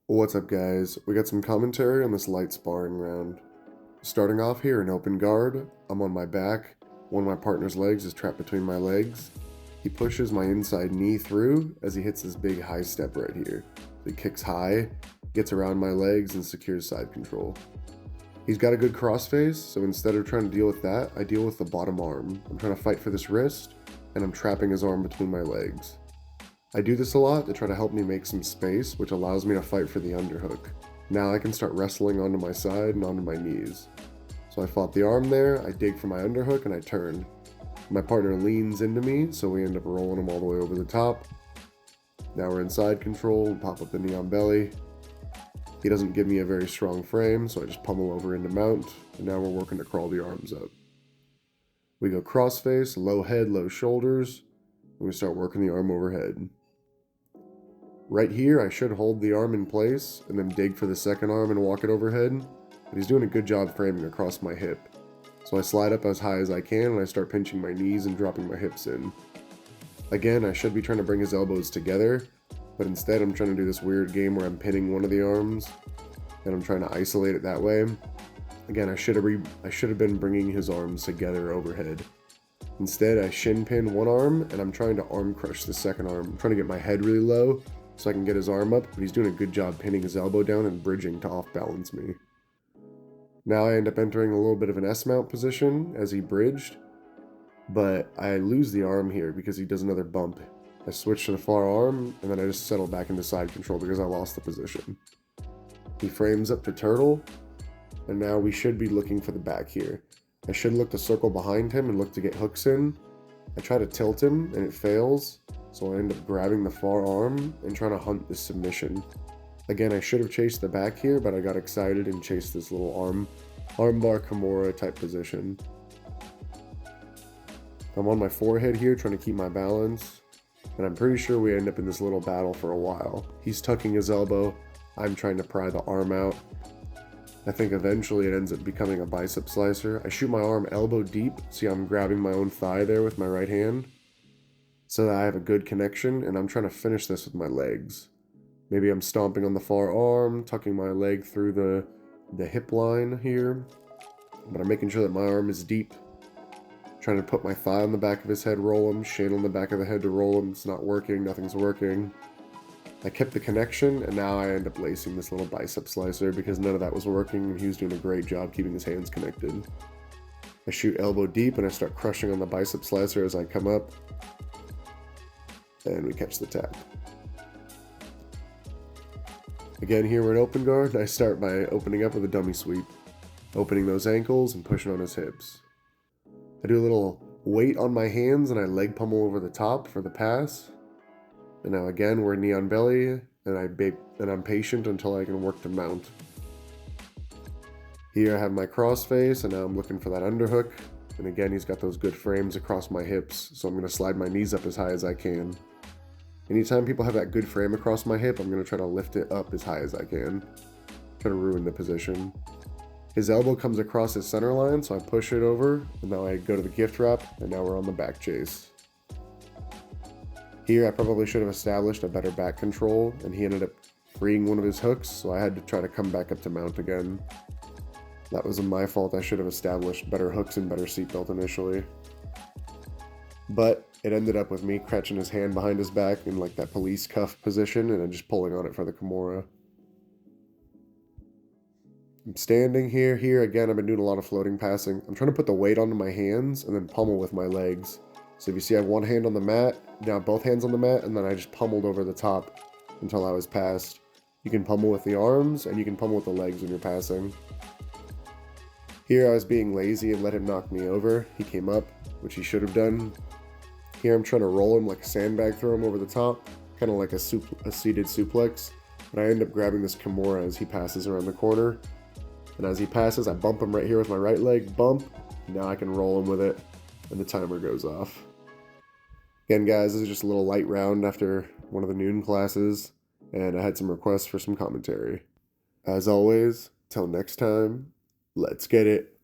What's up, guys? We got some commentary on this light sparring round. Starting off here in open guard, I'm on my back. One of my partner's legs is trapped between my legs. He pushes my inside knee through as he hits this big high step right here. He kicks high, gets around my legs, and secures side control. He's got a good crossface, so instead of trying to deal with that, I deal with the bottom arm. I'm trying to fight for this wrist, and I'm trapping his arm between my legs. I do this a lot to try to help me make some space, which allows me to fight for the underhook. Now I can start wrestling onto my side and onto my knees. So I fought the arm there, I dig for my underhook, and I turn. My partner leans into me, so we end up rolling him all the way over the top. Now we're in side control and pop up the knee on belly. He doesn't give me a very strong frame, so I just pummel over into mount, and now we're working to crawl the arms up. We go crossface, low head, low shoulders, and we start working the arm overhead. Right here, I should hold the arm in place and then dig for the second arm and walk it overhead, but he's doing a good job framing across my hip. So I slide up as high as I can and I start pinching my knees and dropping my hips in. Again, I should be trying to bring his elbows together, but instead I'm trying to do this weird game where I'm pinning one of the arms and I'm trying to isolate it that way. Again, I should have been bringing his arms together overhead. Instead, I shin pin one arm and I'm trying to arm crush the second arm. I'm trying to get my head really low so I can get his arm up, but he's doing a good job pinning his elbow down and bridging to off-balance me. Now I end up entering a little bit of an S-mount position as he bridged, but I lose the arm here because he does another bump. I switch to the far arm, and then I just settle back into side control because I lost the position. He frames up to turtle, and now we should be looking for the back here. I should look to circle behind him and look to get hooks in. I try to tilt him, and it fails. So I end up grabbing the far arm and trying to hunt this submission. Again, I should have chased the back here, but I got excited and chased this little armbar Kimura type position. I'm on my forehead here trying to keep my balance, and I'm pretty sure we end up in this little battle for a while. He's tucking his elbow, I'm trying to pry the arm out. I think eventually it ends up becoming a bicep slicer. I shoot my arm elbow deep, see I'm grabbing my own thigh there with my right hand, so that I have a good connection, and I'm trying to finish this with my legs. Maybe I'm stomping on the far arm, tucking my leg through the hip line here, but I'm making sure that my arm is deep. Trying to put my thigh on the back of his head, roll him, shin on the back of the head to roll him. It's not working, nothing's working. I kept the connection, and now I end up lacing this little bicep slicer because none of that was working, and he was doing a great job keeping his hands connected. I shoot elbow deep, and I start crushing on the bicep slicer as I come up. And we catch the tap. Again, here we're in open guard, and I start by opening up with a dummy sweep, opening those ankles and pushing on his hips. I do a little weight on my hands and I leg pummel over the top for the pass. And now again, we're knee on belly, and I'm patient until I can work to mount. Here I have my crossface, and now I'm looking for that underhook. And again, he's got those good frames across my hips, so I'm going to slide my knees up as high as I can. Anytime people have that good frame across my hip, I'm going to try to lift it up as high as I can. Try to ruin the position. His elbow comes across his center line, so I push it over, and now I go to the gift wrap, and now we're on the back chase. Here, I probably should have established a better back control, and he ended up freeing one of his hooks, so I had to try to come back up to mount again. That was my fault. I should have established better hooks and better seatbelt initially. But it ended up with me catching his hand behind his back in like that police cuff position and then just pulling on it for the Kimura. I'm standing here again. I've been doing a lot of floating passing. I'm trying to put the weight onto my hands and then pummel with my legs. So if you see I have one hand on the mat, now both hands on the mat, and then I just pummeled over the top until I was passed. You can pummel with the arms and you can pummel with the legs when you're passing. Here I was being lazy and let him knock me over. He came up, which he should have done. Here I'm trying to roll him like a sandbag, throw him over the top, kind of like a seated suplex. But I end up grabbing this Kimura as he passes around the corner. And as he passes, I bump him right here with my right leg, bump. Now I can roll him with it, and the timer goes off. Again, guys, this is just a little light round after one of the noon classes, and I had some requests for some commentary. As always, till next time, let's get it.